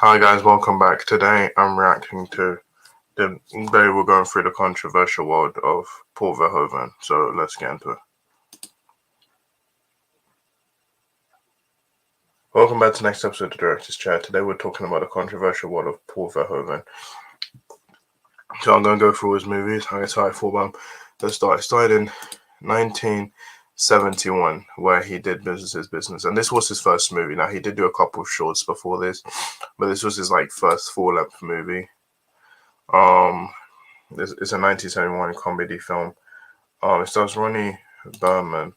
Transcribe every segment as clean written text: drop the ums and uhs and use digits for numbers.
Hi guys, welcome back. Today I'm reacting to today we're going through the controversial world of Paul Verhoeven. So let's get into it. Welcome back to the next episode of the Director's Chair. Today we're talking about the controversial world of Paul Verhoeven. So I'm going to go through his movies. I'm going to start for Let's start. It started in 1971, where he did Business is Business, and this was his first movie. Now he did do a couple of shorts before this, but this was his first full-length movie. It's a 1971 comedy film. It stars Ronnie Berman,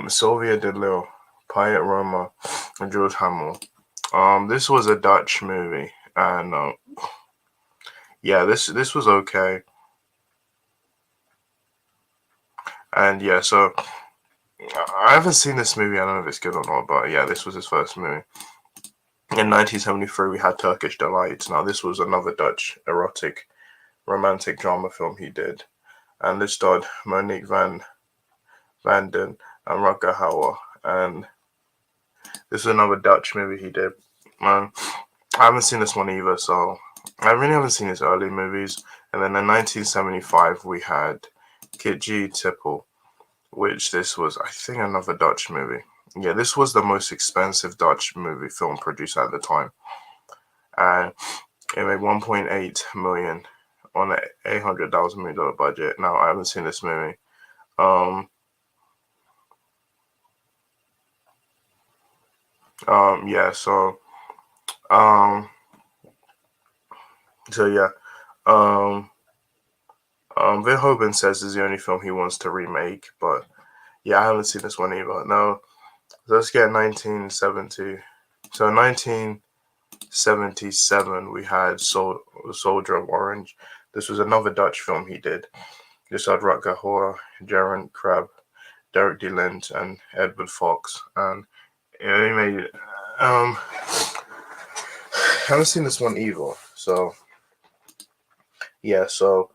Sylvia DeLille, Piet Roma, and George Hamill. This was a Dutch movie, and yeah, this was okay. And yeah, so I haven't seen this movie. I don't know if it's good or not, but yeah, this was his first movie. In 1973, we had Turkish Delights. Now, this was another Dutch erotic romantic drama film he did, and this starred Monique van Den and Rutger Hauer, and this is another Dutch movie he did. I haven't seen this one either, so I really haven't seen his early movies. And then in 1975, we had Kitje Tippel, which this was, I think, another Dutch movie. Yeah, this was the most expensive Dutch movie film produced at the time. And it made 1.8 million on a $800,000 budget. Now, I haven't seen this movie. Yeah, so yeah. Verhoeven says is the only film he wants to remake, but yeah, I haven't seen this one either. Now, let's get 1970. So 1977, we had Soldier of Orange. This was another Dutch film he did. This had Rutger Hauer, Gerard Crabbe, Derek de Lint, and Edward Fox. And yeah, he made I haven't seen this one either. So yeah, so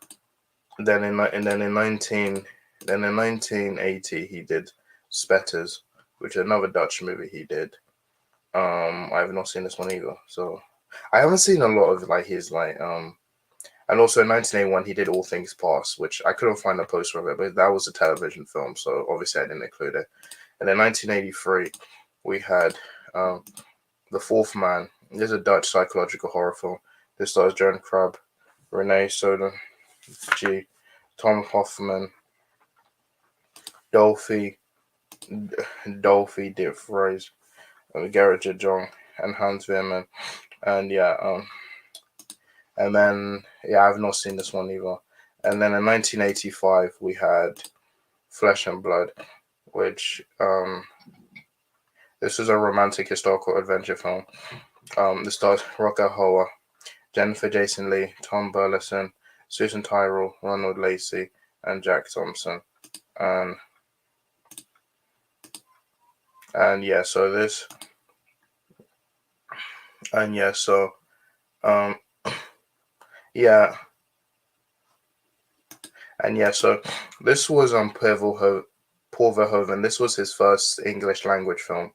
then in 1980 he did Spetters, which is another Dutch movie he did. I have not seen this one either. So I haven't seen a lot of his and also in 1981 he did All Things Pass, which I couldn't find a poster of it, but that was a television film, so obviously I didn't include it. And in 1983 we had The Fourth Man. This is a Dutch psychological horror film. This stars Joan Crabbe, Renee Soden, Tom Hoffman, Dolphy De Vries, Gerrit de Jong, and Hans Veerman. And yeah, and then yeah, I've not seen this one either. And then in 1985 we had Flesh and Blood, which this is a romantic historical adventure film. This stars Rutger Hauer, Jennifer Jason Leigh, Tom Burleson, Susan Tyrrell, Ronald Lacey, and Jack Thompson. And yeah, so this and yeah, so yeah, and yeah, so this was Paul Verhoeven. This was his first English language film,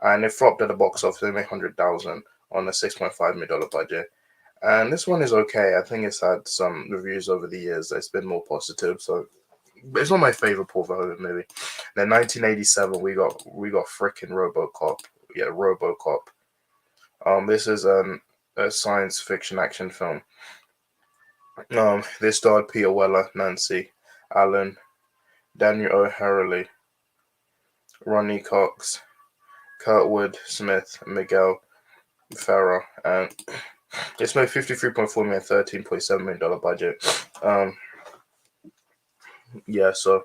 and it flopped at the box office. It made 100,000 on a $6.5 million budget. And this one is okay. I think it's had some reviews over the years that's been more positive. So it's not my favorite Paul Verhoeven movie. Then 1987, we got freaking RoboCop. Yeah, RoboCop. This is a science fiction action film. This starred Peter Weller, Nancy Allen, Daniel O'Harely, Ronnie Cox, Kurtwood Smith, Miguel Ferrer, and it's made 53.4 million, $13.7 million budget. Yeah, so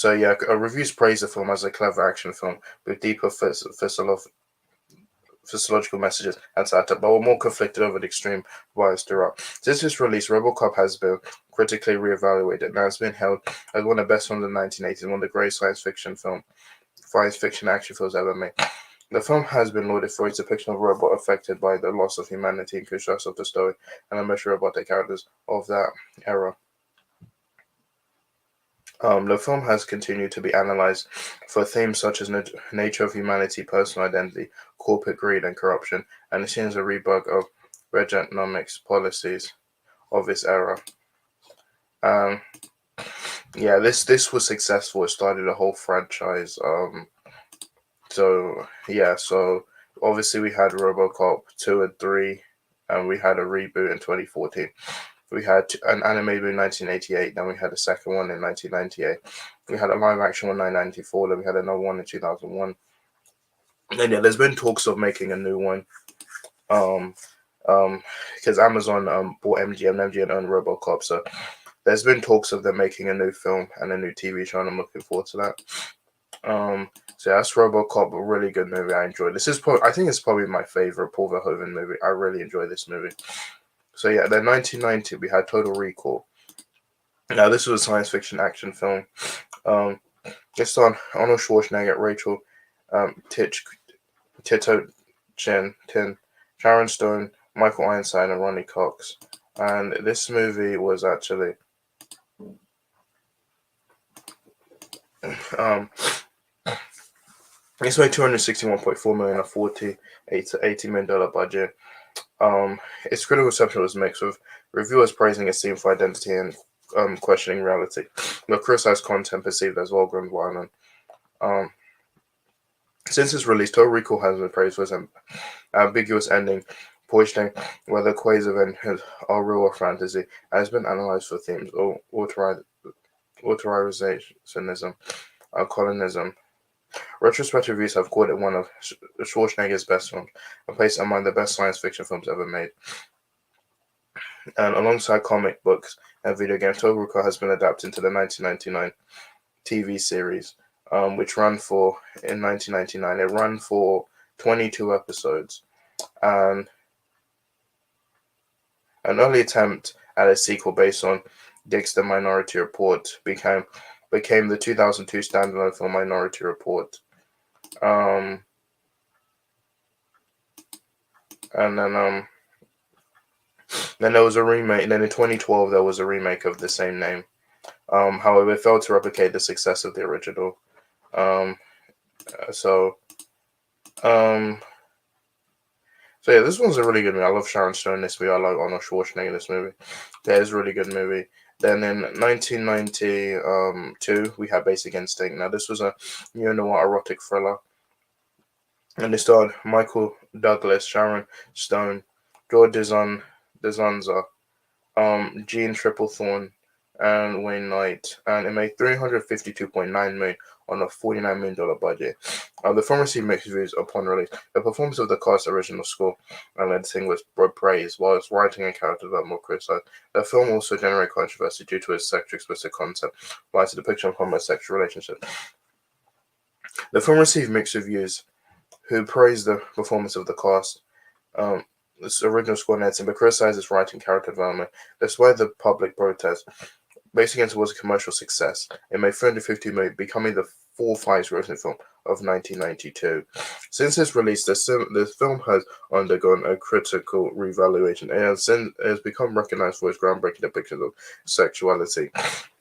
yeah, reviews praise the film as a clever action film with deeper physiological messages and satire, but were more conflicted over the extreme violence throughout. Since its release, RoboCop has been critically reevaluated and has been held as one of the best films of the 1980s, one of the great science fiction action films ever made. The film has been lauded for its depiction of a robot affected by the loss of humanity and contrast of the story and the most robotic characters of that era. The film has continued to be analyzed for themes such as nature of humanity, personal identity, corporate greed, and corruption, and it seems a rebug of Reaganomics policies of its era. Um, yeah, this was successful. It started a whole franchise. So obviously we had RoboCop 2 and 3, and we had a reboot in 2014. We had an animated in 1988, then we had a second one in 1998. We had a live action one in 1994, then we had another one in 2001. And yeah, there's been talks of making a new one. Um, because Amazon bought MGM, and MGM owned RoboCop, so there's been talks of them making a new film and a new TV show, and I'm looking forward to that. So yeah, that's RoboCop, a really good movie. I enjoyed. I think it's probably my favorite Paul Verhoeven movie. I really enjoy this movie. So yeah, then 1990 we had Total Recall. Now this was a science fiction action film. Um, it starred Arnold Schwarzenegger, Rachel Tito Tin, Sharon Stone, Michael Ironside, and Ronnie Cox. And this movie was actually um, it's made $261.4 million, a $48 to $80 million budget. Its critical reception was mixed, with reviewers praising its theme for identity and questioning reality, but criticized content perceived as vulgar and violent. Um, since its release, Total Recall has been praised for its ambiguous ending, questioning whether Quay's events are real or fantasy, and has been analyzed for themes of authoritarianism, colonism. Retrospective reviews have called it one of Schwarzenegger's best films, and placed it among the best science fiction films ever made. And alongside comic books and video games, Total Recall has been adapted into the 1999 TV series, which ran for, in 1999, it ran for 22 episodes. And an early attempt at a sequel based on Dick's The Minority Report became the 2002 standalone film Minority Report. Um, and then there was a remake. And then in 2012 there was a remake of the same name. However, it failed to replicate the success of the original. Um, so um, so yeah, this one's a really good movie. I love Sharon Stone in this movie. I like Arnold Schwarzenegger in this movie. That is a really good movie. Then in 1992, we had Basic Instinct. Now this was a neo-noir erotic thriller, and it starred Michael Douglas, Sharon Stone, George Dezanza, Gene Triplethorne, and Wayne Knight, and it made $352.9 million on a $49 million budget. The film received mixed reviews upon release. The performance of the cast, original score, and editing was praised, while its writing and character development were criticized. The film also generated controversy due to its sexually explicit content, while its depiction of homosexual relationships. The film received mixed reviews, who praised the performance of the cast, its original score and editing, but criticized its writing and character development. Despite the public protest, Basic Instinct was a commercial success. It made $350 million, becoming the fourth highest grossing film of 1992. Since its release, the film has undergone a critical revaluation. It has become recognized for its groundbreaking depictions of sexuality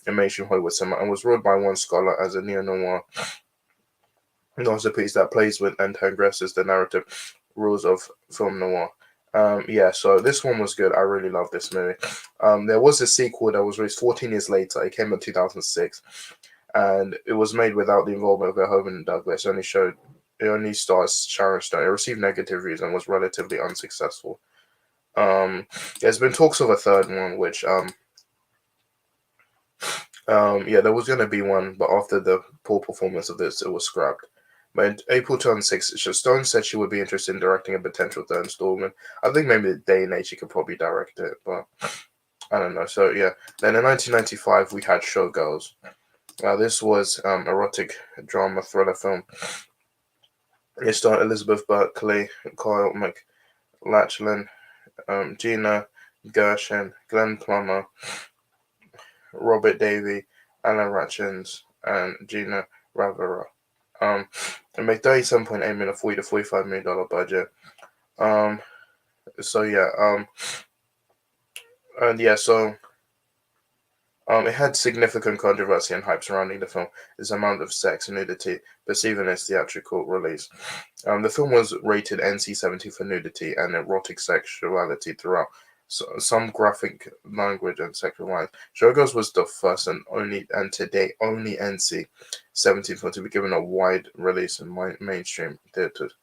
in mainstream Hollywood cinema, and was ruled by one scholar as a neo-noir masterpiece that plays with and transgresses the narrative rules of film noir. So this one was good. I really love this movie. There was a sequel that was released 14 years later. It came in 2006, and it was made without the involvement of Verhoeven and Douglas. It only stars Sharon Stone. It received negative reviews and was relatively unsuccessful. There's been talks of a third one, which there was going to be one, but after the poor performance of this, it was scrapped. But in April 2006, Stone said she would be interested in directing a potential third installment. I think maybe the day and age she could probably direct it, but I don't know. So yeah, then in 1995 we had Showgirls. This was erotic drama thriller film. It starred Elizabeth Berkley, Kyle MacLachlan, Gina Gershon, Glenn Plummer, Robert Davey, Alan Ratchins, and Gina Ravera. It made $37.8 million, a $40 to $45 million budget. Um, so yeah, and yeah, so It had significant controversy and hype surrounding the film, its amount of sex and nudity perceived in its theatrical release. The film was rated NC-17 for nudity and erotic sexuality throughout, some graphic language and sexual violence. Showgirls was the first and only, and today only NC-17 film to be given a wide release in mainstream theaters.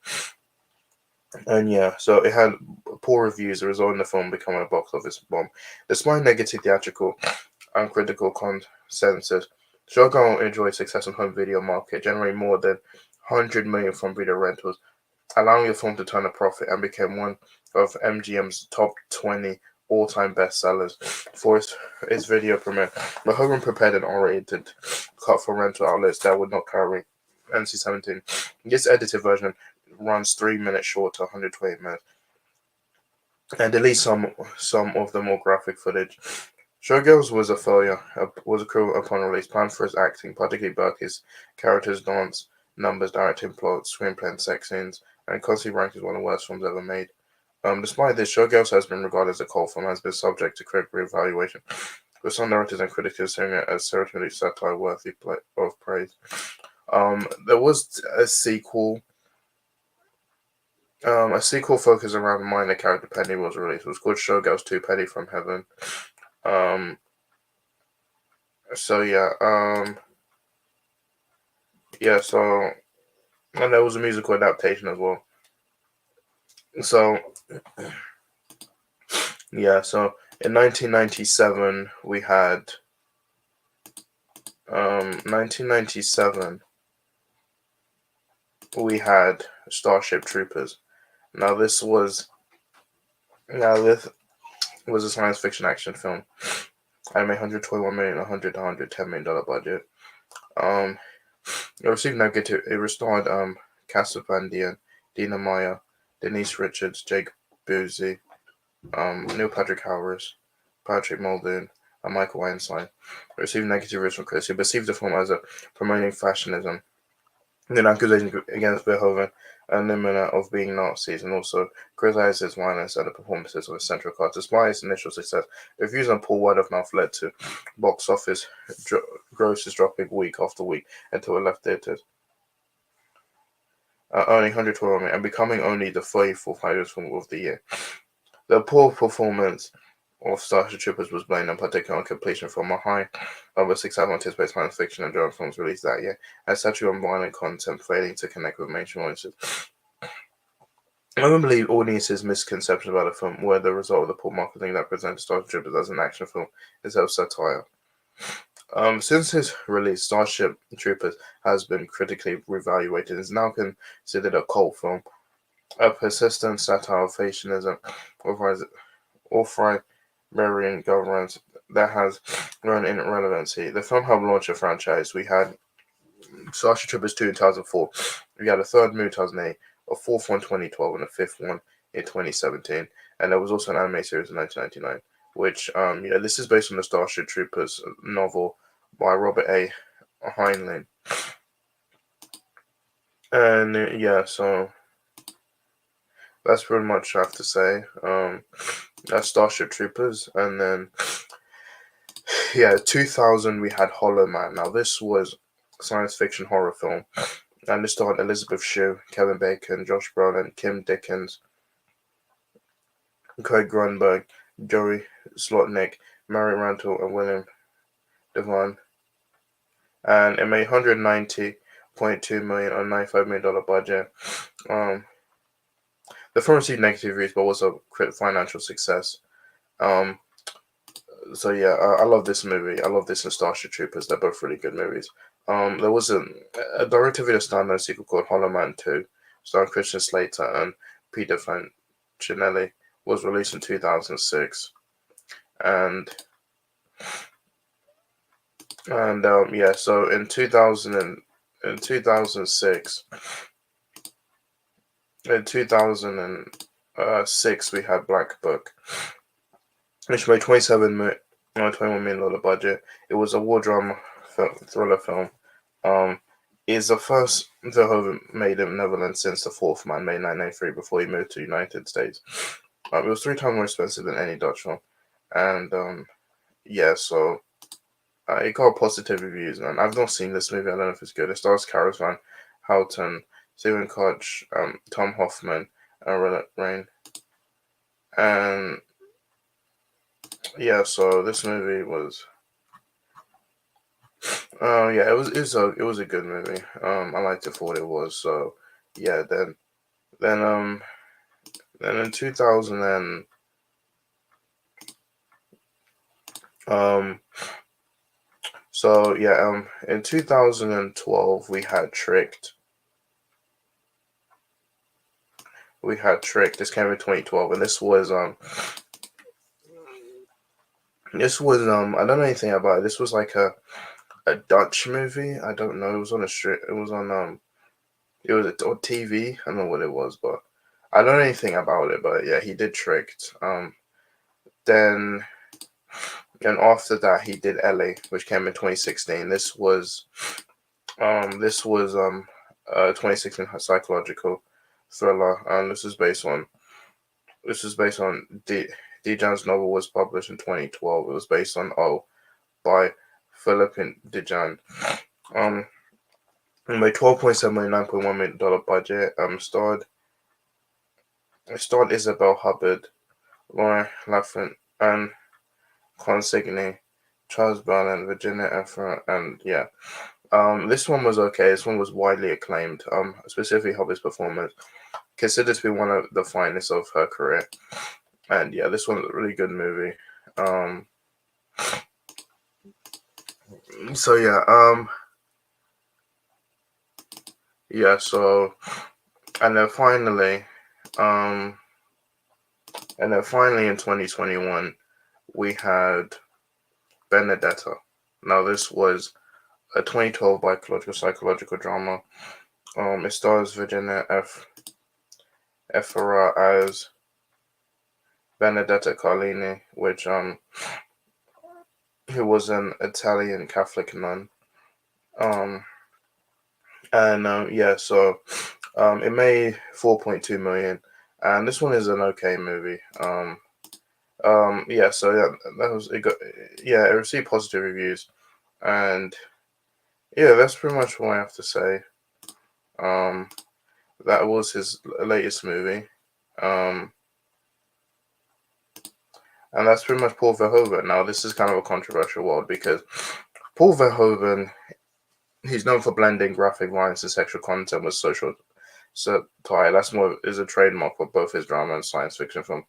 And yeah, so it had poor reviews, resulting in the film becoming a box office bomb. Despite negative theatrical and critical consensus, Shogun enjoyed success on home video market, generating more than 100 million from video rentals, allowing the film to turn a profit and became one of MGM's top 20 all-time bestsellers for its video premiere. Verhoeven prepared an R-rated cut for rental outlets that would not carry NC-17. This edited version runs 3 minutes short to 120 minutes and deletes some of the more graphic footage. Showgirls was a failure, was a cruel upon release. Planned for his acting, particularly Burke's characters' dance, numbers, directing, plot, screenplay, and sex scenes, and constantly ranked as one of the worst films ever made. Despite this, Showgirls has been regarded as a cult film and has been subject to critical evaluation, with some narrators and critics considering it as satiric satire worthy of praise. There was a sequel focused around minor character Penny was released. It was called Showgirls 2 Penny from Heaven. Um, so yeah, so and there was a musical adaptation as well. So yeah, so in 1997 we had 1997 we had Starship Troopers. Now this was a science fiction action film. I made 121 million, 110 million dollar budget. It received negative. It starred Cassapandian, Dina Meyer, Denise Richards, Jake Busey, Neil Patrick Harris, Patrick Muldoon, and Michael Weinstein. It received negative reviews from critics who perceived the film as a promoting fashionism, an accusation against Verhoeven and Limina of being Nazis, and also criticized its violence and the performances of its central cast. Despite its initial success, reviews and poor word of mouth led to box office grosses dropping week after week until it left theaters, earning 112 million and becoming only the 34th highest film of the year. The poor performance of Starship Troopers was blamed in particular on completion from a high of a 6 out of anticipated science fiction and drama films released that year, and saturated on violent content failing to connect with mainstream audiences. I don't believe audiences' misconceptions about the film were the result of the poor marketing that presented Starship Troopers as an action film instead of satire. Since its release, Starship Troopers has been critically reevaluated and is now considered a cult film, a persistent satire of fascism, authoritarian governments that has grown in relevancy. The film helped launch a franchise. We had Starship Troopers 2 in 2004. We had a third movie in 2008, a fourth one in 2012, and a fifth one in 2017. And there was also an anime series in 1999, which, this is based on the Starship Troopers novel by Robert A. Heinlein. And so that's pretty much I have to say. That's Starship Troopers. And then, 2000 we had Hollow Man. Now this was a science fiction horror film, and it starred Elizabeth Shue, Kevin Bacon, Josh Brolin, Kim Dickens, Craig Grunberg, Joey Slotnick, Mary Rantle, and William Devon. And it made $190.2 million on $95 million budget. The film received negative reviews, but was a financial success. I love this movie. I love this and Starship Troopers. They're both really good movies. There was a direct-to-video standalone sequel called Hollow Man 2, starring Christian Slater and Peter Facinelli, was released in 2006. So in 2006, we had Black Book, which made $21 million budget. It was a war drama thriller film. Is the first Verhoeven made in Netherlands since The Fourth Man, made in 1993, before he moved to the United States. It was 3 times more expensive than any Dutch film. And, so It got positive reviews, man. I've not seen this movie. I don't know if it's good. It stars Karis Van Houten, Stephen Koch, Tom Hoffman, and Renate Rain. And yeah, so this movie was, yeah, it was a good movie. I liked it for what it was. So yeah, then then in 2000 and um so yeah in 2012 we had Tricked. This came in 2012, and this was I don't know anything about it. This was like a Dutch movie. I don't know. It was on a street. It was on TV. I don't know what it was, but I don't know anything about it. But yeah, he did Tricked. Then and after that he did Ellie, which came in 2016. This was a 2016 psychological thriller, and this is based on Dejan's novel was published in 2012. It was based on by Philippine Dejan. Um, it made 12.7 million, $9.1 million budget. It starred Isabel Hubbard, Lauren Laffin, and Consigne, Charles Brown, and Virginia Efron, and yeah. This one was okay. This one was widely acclaimed. Specifically Hubbard's performance, considered to be one of the finest of her career. And yeah, this one's a really good movie. So yeah. So and then finally, um, in 2021, we had Benedetta. Now this was a 2012 biological psychological drama. It stars Virginia Efira as Benedetta Carlini, who was an Italian Catholic nun. Um, and yeah, so it made 4.2 million, and this one is an okay movie. Yeah, so yeah, that was it. It received positive reviews, and yeah, that's pretty much what I have to say. Um, that was his latest movie. Um, and that's pretty much Paul Verhoeven. Now, this is kind of a controversial one because Paul Verhoeven, he's known for blending graphic violence and sexual content with social satire. That's more is a trademark for both his drama and science fiction film.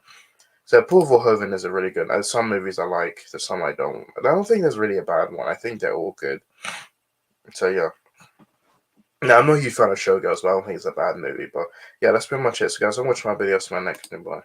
So Paul Verhoeven is a really good. There's some movies I like, there's some I don't. I don't think there's really a bad one. I think they're all good. So yeah. Now I'm not a huge fan of Showgirls, but I don't think it's a bad movie. But yeah, that's pretty much it. So guys, I'm watching my videos. My next one. Bye.